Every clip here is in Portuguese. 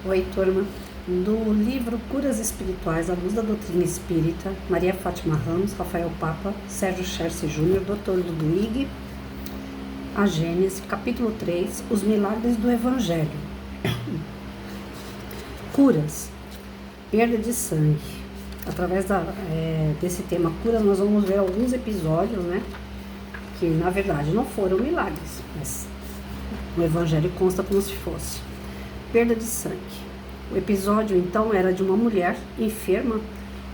Oi, turma. Do livro Curas Espirituais, à luz da doutrina espírita, Maria Fátima Ramos, Rafael Papa, Sérgio Cherce Júnior, Dr. Ludwig, a Gênese, capítulo 3, os milagres do Evangelho. Curas, perda de sangue. Através desse tema curas, nós vamos ver alguns episódios, que na verdade não foram milagres, mas o Evangelho consta como se fosse. Perda de sangue. O episódio, então, era de uma mulher enferma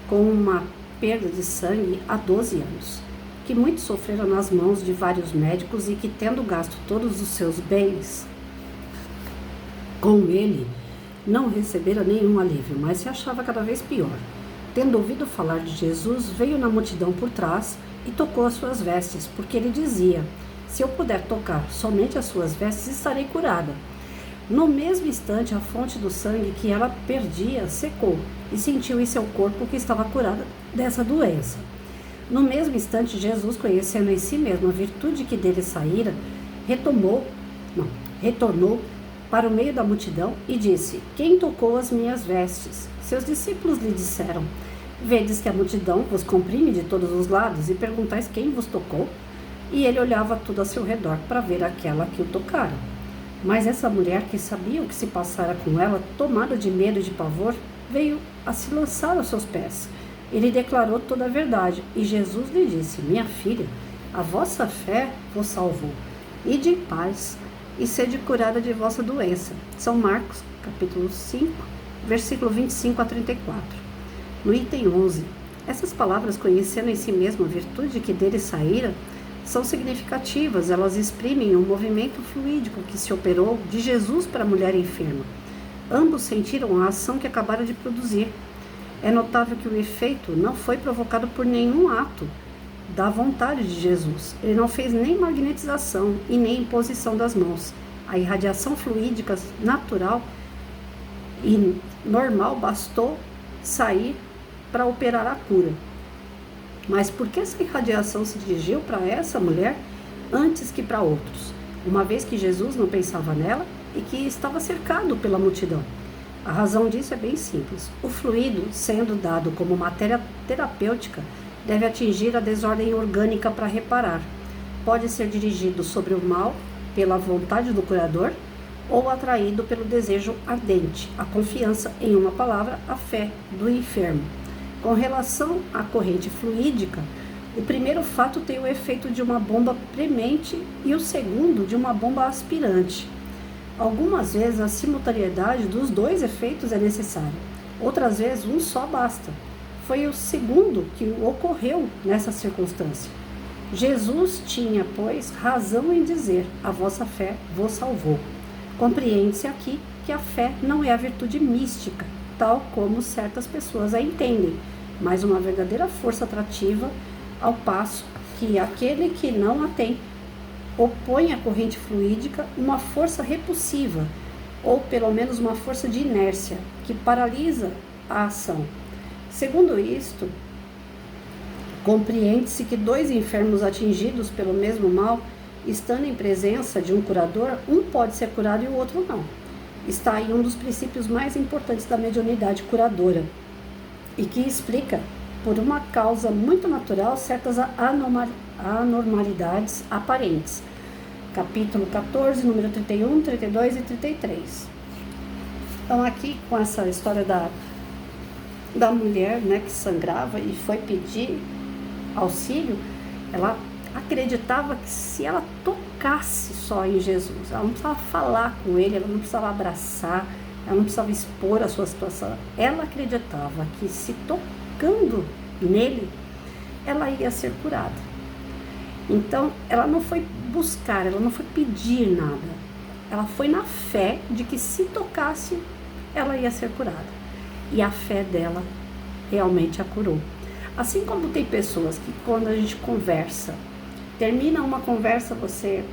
com uma perda de sangue há 12 anos, que muito sofrera nas mãos de vários médicos e que, tendo gasto todos os seus bens com ele, não recebera nenhum alívio, mas se achava cada vez pior. Tendo ouvido falar de Jesus, veio na multidão por trás e tocou as suas vestes, porque ele dizia: se eu puder tocar somente as suas vestes, estarei curada. No mesmo instante, a fonte do sangue que ela perdia secou e sentiu em seu corpo que estava curada dessa doença. No mesmo instante, Jesus, conhecendo em si mesmo a virtude que dele saíra, retornou para o meio da multidão e disse: quem tocou as minhas vestes? Seus discípulos lhe disseram: vedes que a multidão vos comprime de todos os lados e perguntais quem vos tocou? E ele olhava tudo a seu redor para ver aquela que o tocara. Mas essa mulher, que sabia o que se passara com ela, tomada de medo e de pavor, veio a se lançar aos seus pés. Ele declarou toda a verdade, e Jesus lhe disse: minha filha, a vossa fé vos salvou. Ide em paz, e sede curada de vossa doença. São Marcos, capítulo 5, versículo 25 a 34. No item 11, essas palavras, conhecendo em si mesmo a virtude que dele saíra, são significativas. Elas exprimem um movimento fluídico que se operou de Jesus para a mulher enferma. Ambos sentiram a ação que acabaram de produzir. É notável que o efeito não foi provocado por nenhum ato da vontade de Jesus. Ele não fez nem magnetização e nem imposição das mãos. A irradiação fluídica natural e normal bastou sair para operar a cura. Mas por que essa irradiação se dirigiu para essa mulher antes que para outros, uma vez que Jesus não pensava nela e que estava cercado pela multidão? A razão disso é bem simples. O fluido, sendo dado como matéria terapêutica, deve atingir a desordem orgânica para reparar. Pode ser dirigido sobre o mal pela vontade do curador ou atraído pelo desejo ardente, a confiança, em uma palavra, a fé do enfermo. Com relação à corrente fluídica, o primeiro fato tem o efeito de uma bomba premente e o segundo de uma bomba aspirante. Algumas vezes a simultaneidade dos dois efeitos é necessária, outras vezes um só basta. Foi o segundo que ocorreu nessa circunstância. Jesus tinha, pois, razão em dizer: a vossa fé vos salvou. Compreende-se aqui que a fé não é a virtude mística, tal como certas pessoas a entendem, mas uma verdadeira força atrativa, ao passo que aquele que não a tem opõe à corrente fluídica uma força repulsiva, ou pelo menos uma força de inércia, que paralisa a ação. Segundo isto, compreende-se que dois enfermos atingidos pelo mesmo mal, estando em presença de um curador, um pode ser curado e o outro não. Está aí um dos princípios mais importantes da mediunidade curadora e que explica, por uma causa muito natural, certas anormalidades aparentes. Capítulo 14, número 31, 32 e 33. Então, aqui com essa história da mulher, que sangrava e foi pedir auxílio, ela acreditava que se ela tocasse só em Jesus, ela não precisava falar com ele, ela não precisava abraçar, ela não precisava expor a sua situação. Ela acreditava que se tocando nele, ela ia ser curada. Então, ela não foi buscar, ela não foi pedir nada. Ela foi na fé de que se tocasse, ela ia ser curada. E a fé dela realmente a curou. Assim como tem pessoas que, quando a gente conversa, termina uma conversa, você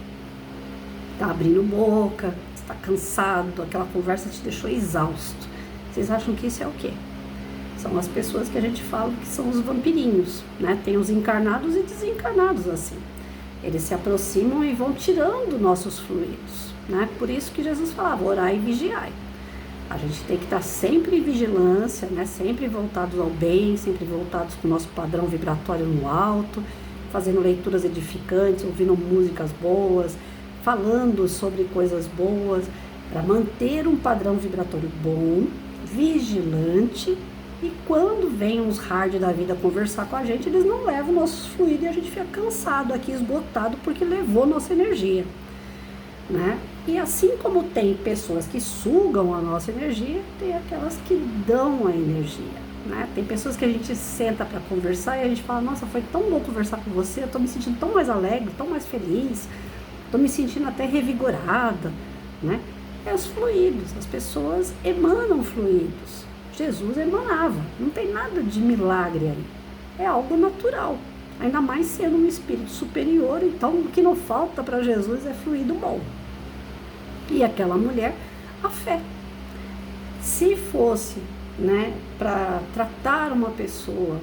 está abrindo boca, está cansado, aquela conversa te deixou exausto. Vocês acham que isso é o quê? São as pessoas que a gente fala que são os vampirinhos, Tem os encarnados e desencarnados assim. Eles se aproximam e vão tirando nossos fluidos, Por isso que Jesus falava: orai e vigiai. A gente tem que estar sempre em vigilância, né? Sempre voltados ao bem, sempre voltados com o nosso padrão vibratório no alto, fazendo leituras edificantes, ouvindo músicas boas, falando sobre coisas boas, para manter um padrão vibratório bom, vigilante. E quando vem uns hard da vida conversar com a gente, eles não levam o nosso fluido e a gente fica cansado aqui, esgotado, porque levou nossa energia, né? E assim como tem pessoas que sugam a nossa energia, tem aquelas que dão a energia, né? Tem pessoas que a gente senta para conversar e a gente fala, nossa, foi tão bom conversar com você, eu tô me sentindo tão mais alegre, tão mais feliz, tô me sentindo até revigorada, né? É os fluidos, as pessoas emanam fluidos. Jesus emanava, não tem nada de milagre aí, é algo natural, ainda mais sendo um espírito superior, então o que não falta para Jesus é fluido bom. E aquela mulher, a fé. Se fosse, né, para tratar uma pessoa,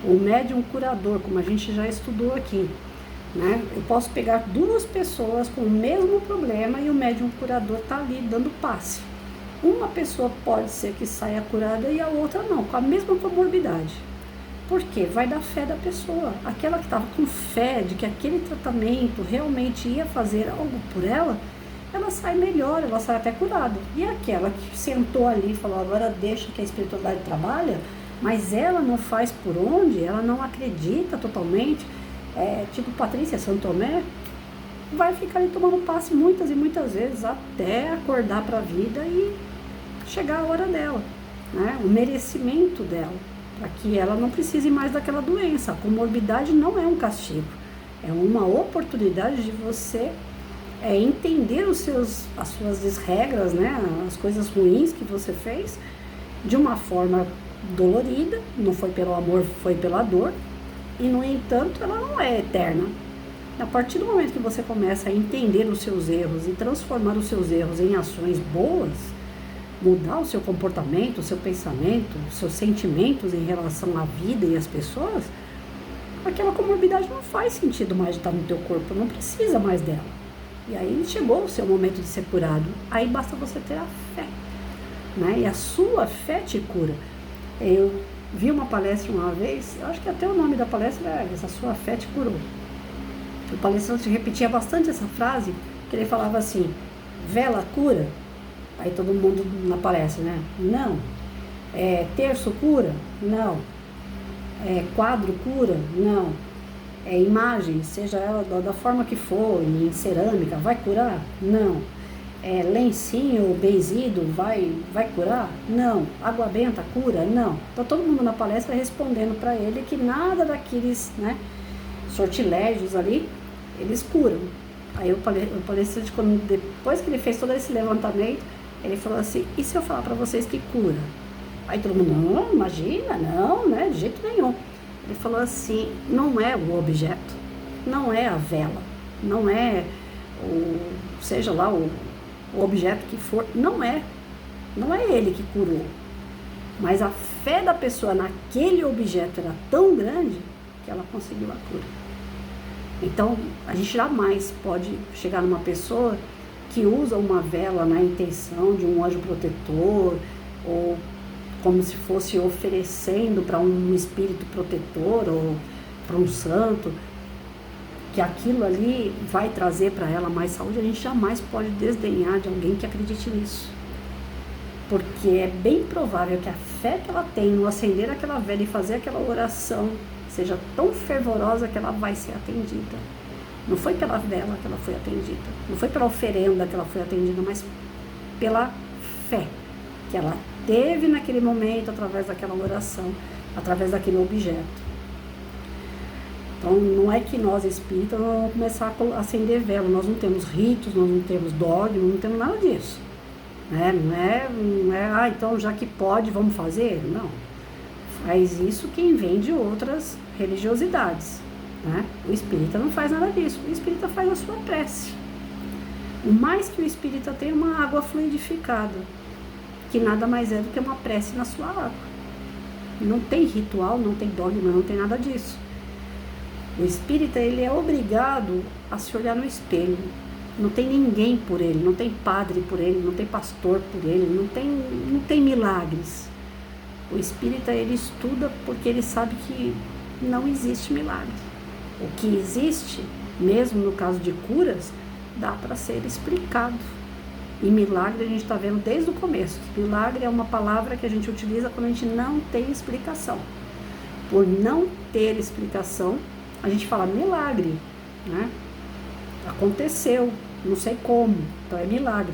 o médium curador, como a gente já estudou aqui, né, eu posso pegar duas pessoas com o mesmo problema e o médium curador está ali dando passe. Uma pessoa pode ser que saia curada e a outra não, com a mesma comorbidade. Por quê? Vai da fé da pessoa. Aquela que estava com fé de que aquele tratamento realmente ia fazer algo por ela, ela sai melhor, ela sai até curada. E aquela que sentou ali e falou, agora deixa que a espiritualidade trabalha, mas ela não faz por onde, ela não acredita totalmente, tipo Patrícia Santomé, vai ficar ali tomando passe muitas e muitas vezes até acordar para a vida e chegar a hora dela, né? O merecimento dela, para que ela não precise mais daquela doença. A comorbidade não é um castigo, é uma oportunidade de você entender as suas desregras, né? As coisas ruins que você fez de uma forma dolorida, não foi pelo amor, foi pela dor, e no entanto ela não é eterna. A partir do momento que você começa a entender os seus erros e transformar os seus erros em ações boas, mudar o seu comportamento, o seu pensamento, os seus sentimentos em relação à vida e às pessoas, aquela comorbidade não faz sentido mais de estar no teu corpo, não precisa mais dela. E aí chegou o seu momento de ser curado, aí basta você ter a fé, né? E a sua fé te cura. Eu vi uma palestra uma vez, eu acho que até o nome da palestra era essa, a sua fé te curou. O palestrante repetia bastante essa frase, que ele falava assim, vela cura? Aí todo mundo na palestra, né? Não. Terço cura? Não. Quadro cura? Não. Imagem, seja ela da forma que for, em cerâmica, vai curar? Não. Lencinho benzido vai curar? Não. Água benta cura? Não. Então todo mundo na palestra respondendo para ele que nada daqueles, né, sortilégios ali, eles curam. Aí o palestrante, depois que ele fez todo esse levantamento, ele falou assim, e se eu falar para vocês que cura? Aí todo mundo, não, imagina, não, né, de jeito nenhum. Ele falou assim, não é o objeto, não é a vela, não é seja lá o objeto que for, não é ele que curou. Mas a fé da pessoa naquele objeto era tão grande que ela conseguiu a cura. Então, a gente jamais pode chegar numa pessoa que usa uma vela na intenção de um anjo protetor, ou como se fosse oferecendo para um espírito protetor, ou para um santo, que aquilo ali vai trazer para ela mais saúde. A gente jamais pode desdenhar de alguém que acredite nisso. Porque é bem provável que a fé que ela tem no acender aquela vela e fazer aquela oração seja tão fervorosa que ela vai ser atendida. Não foi pela vela que ela foi atendida, não foi pela oferenda que ela foi atendida, mas pela fé que ela teve naquele momento, através daquela oração, através daquele objeto. Então, não é que nós espíritas vamos começar a acender vela, nós não temos ritos, nós não temos dogma, não temos nada disso. Né? Não é, então já que pode, vamos fazer? Não. Faz isso quem vem de outras religiosidades. Né? O espírita não faz nada disso, o espírita faz a sua prece. O mais que o espírita tem é uma água fluidificada, que nada mais é do que uma prece na sua água. Não tem ritual, não tem dogma, não tem nada disso. O espírita, ele é obrigado a se olhar no espelho Não tem ninguém por ele, não tem padre por ele, não tem pastor por ele, não tem milagres. O espírita, ele estuda porque ele sabe que não existe milagre. O que existe, mesmo no caso de curas, dá para ser explicado. E milagre a gente está vendo desde o começo. Milagre é uma palavra que a gente utiliza quando a gente não tem explicação. Por não ter explicação, a gente fala milagre, né? Aconteceu, não sei como, então é milagre.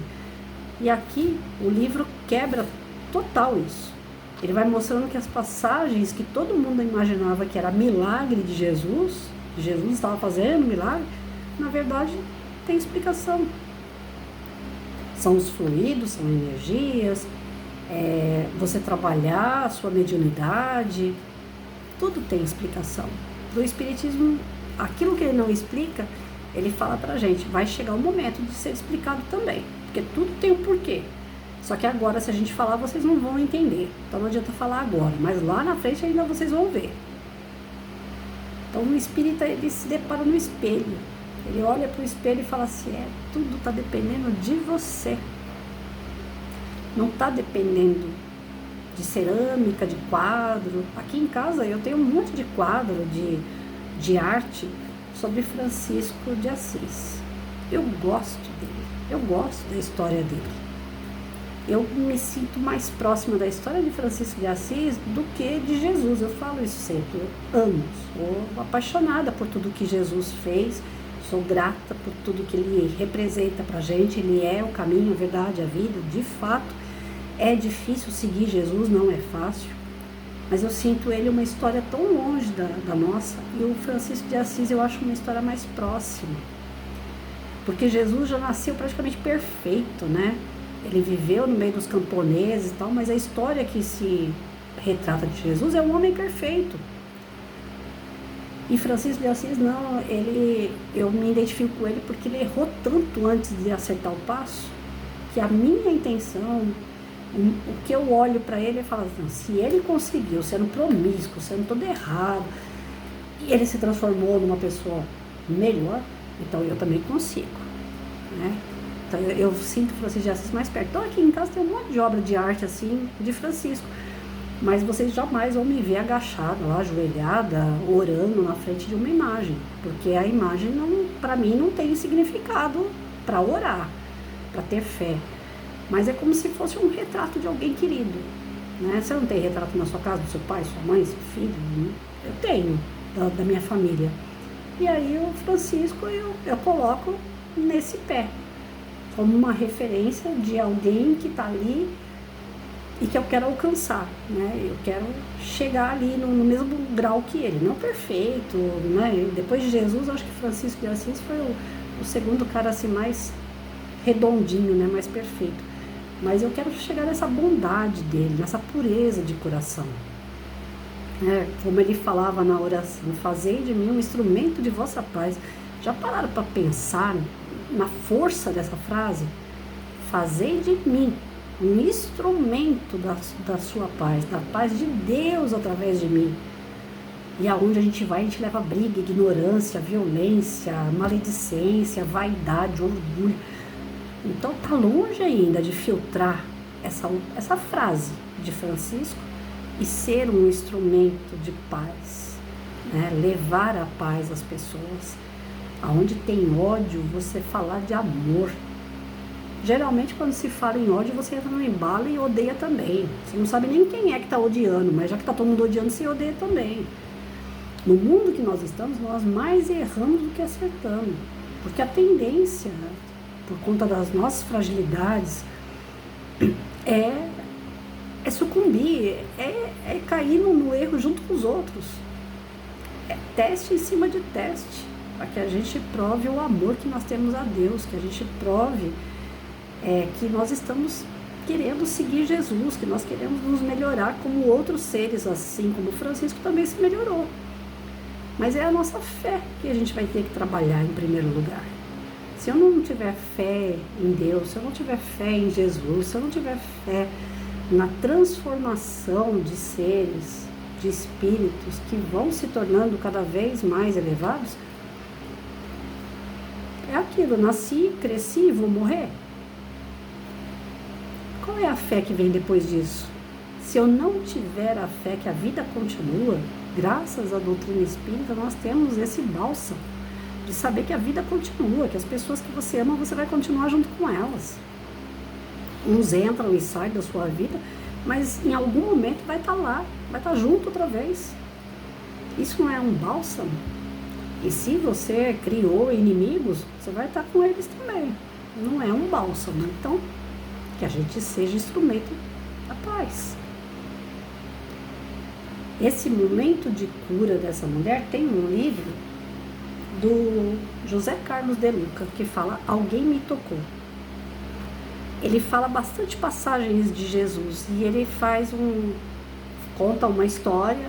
E aqui o livro quebra total isso. Ele vai mostrando que as passagens que todo mundo imaginava que era milagre de Jesus estava fazendo milagre, na verdade tem explicação. São os fluidos, são energias, você trabalhar a sua mediunidade, tudo tem explicação. Do Espiritismo, aquilo que ele não explica, ele fala pra gente, vai chegar o momento de ser explicado também, porque tudo tem um porquê. Só que agora, se a gente falar, vocês não vão entender. Então não adianta falar agora, mas lá na frente ainda vocês vão ver. Então o espírita, ele se depara no espelho. Ele olha para o espelho e fala assim, tudo está dependendo de você. Não está dependendo de cerâmica, de quadro. Aqui em casa eu tenho um monte de quadro de arte sobre Francisco de Assis. Eu gosto dele, eu gosto da história dele. Eu me sinto mais próxima da história de Francisco de Assis do que de Jesus. Eu falo isso sempre, eu amo, sou apaixonada por tudo que Jesus fez, sou grata por tudo que ele representa pra gente. Ele é o caminho, a verdade, a vida. De fato, é difícil seguir Jesus, não é fácil, mas eu sinto ele uma história tão longe da nossa, e o Francisco de Assis eu acho uma história mais próxima, porque Jesus já nasceu praticamente perfeito, né? Ele viveu no meio dos camponeses e tal, mas a história que se retrata de Jesus é um homem perfeito. E Francisco de Assis não, eu me identifico com ele porque ele errou tanto antes de acertar o passo, que a minha intenção, o que eu olho para ele é falar assim, se ele conseguiu, sendo promíscuo, sendo todo errado, e ele se transformou numa pessoa melhor, então eu também consigo, né? Então eu sinto Francisco de Assis mais perto. Então aqui em casa tem um monte de obra de arte assim, de Francisco, mas vocês jamais vão me ver agachada lá, ajoelhada, orando na frente de uma imagem, porque a imagem, para mim, não tem significado para orar, para ter fé. Mas é como se fosse um retrato de alguém querido, né? Você não tem retrato na sua casa, do seu pai, sua mãe, seu filho? Né? Eu tenho, da minha família. E aí o Francisco eu coloco nesse pé, como uma referência de alguém que está ali e que eu quero alcançar, né? Eu quero chegar ali no mesmo grau que ele, não perfeito, né? Depois de Jesus, acho que Francisco de Assis foi o segundo cara assim mais redondinho, né? Mais perfeito. Mas eu quero chegar nessa bondade dele, nessa pureza de coração. Como ele falava na oração, fazei de mim um instrumento de vossa paz. Já pararam para pensar na força dessa frase? Fazei de mim um instrumento da sua paz, da paz de Deus através de mim. E aonde a gente vai, a gente leva briga, ignorância, violência, maledicência, vaidade, orgulho. Então tá longe ainda de filtrar essa frase de Francisco e ser um instrumento de paz, né? Levar a paz às pessoas. Aonde tem ódio, você falar de amor. Geralmente quando se fala em ódio, você entra no embalo e odeia também. Você não sabe nem quem é que está odiando, mas já que está todo mundo odiando, você odeia também. No mundo que nós estamos, nós mais erramos do que acertamos, porque a tendência, né, por conta das nossas fragilidades, é sucumbir, é cair no erro junto com os outros. É teste em cima de teste, para que a gente prove o amor que nós temos a Deus, que a gente prove que nós estamos querendo seguir Jesus, que nós queremos nos melhorar como outros seres, assim como Francisco também se melhorou. Mas é a nossa fé que a gente vai ter que trabalhar em primeiro lugar. Se eu não tiver fé em Deus, se eu não tiver fé em Jesus, se eu não tiver fé na transformação de seres, de espíritos que vão se tornando cada vez mais elevados, é aquilo, nasci, cresci, vou morrer. Qual é a fé que vem depois disso? Se eu não tiver a fé que a vida continua, graças à doutrina espírita, nós temos esse bálsamo de saber que a vida continua, que as pessoas que você ama, você vai continuar junto com elas. Uns entram e saem da sua vida, mas em algum momento vai estar lá, vai estar junto outra vez. Isso não é um bálsamo? E se você criou inimigos, você vai estar com eles também. Não é um bálsamo. Então, que a gente seja instrumento da paz. Esse momento de cura dessa mulher tem um livro do José Carlos de Luca que fala Alguém Me Tocou. Ele fala bastante passagens de Jesus e ele conta uma história,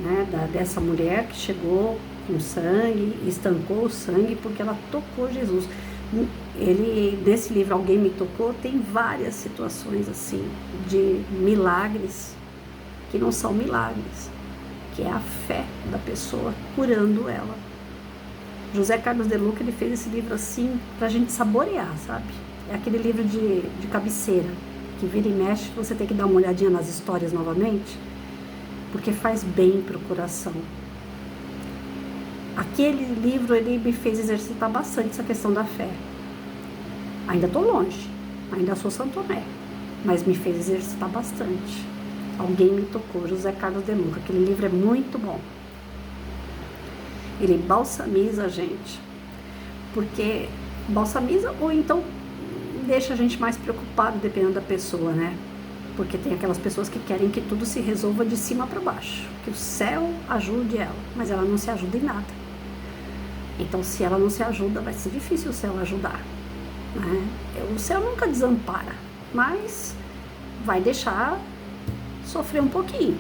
né, dessa mulher que chegou com sangue, estancou o sangue porque ela tocou Jesus. Nesse livro Alguém Me Tocou tem várias situações assim de milagres que não são milagres, que é a fé da pessoa curando ela. José Carlos de Luca, ele fez esse livro assim pra gente saborear, sabe? É aquele livro de cabeceira, que vira e mexe, você tem que dar uma olhadinha nas histórias novamente, porque faz bem pro coração. Aquele livro, ele me fez exercitar bastante essa questão da fé. Ainda tô longe, ainda sou Santo Tomé, mas me fez exercitar bastante. Alguém Me Tocou, José Carlos de Luca. Aquele livro é muito bom. Ele balsamiza a gente. Porque balsamiza ou então deixa a gente mais preocupado, dependendo da pessoa, né? Porque tem aquelas pessoas que querem que tudo se resolva de cima para baixo. Que o céu ajude ela, mas ela não se ajuda em nada. Então, se ela não se ajuda, vai ser difícil o céu ajudar, né? O céu nunca desampara, mas vai deixar sofrer um pouquinho,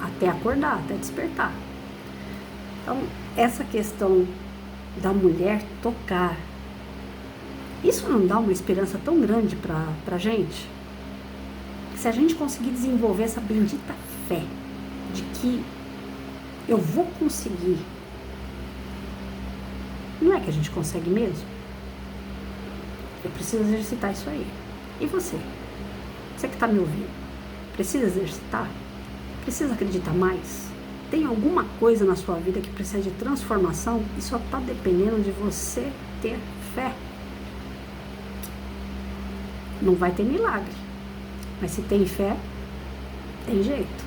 até acordar, até despertar. Então, essa questão da mulher tocar, isso não dá uma esperança tão grande pra gente? Se a gente conseguir desenvolver essa bendita fé de que eu vou conseguir, não é que a gente consegue mesmo? Eu preciso exercitar isso aí. E você? Você que está me ouvindo? Precisa exercitar? Precisa acreditar mais? Tem alguma coisa na sua vida que precisa de transformação e só está dependendo de você ter fé? Não vai ter milagre, mas se tem fé, tem jeito.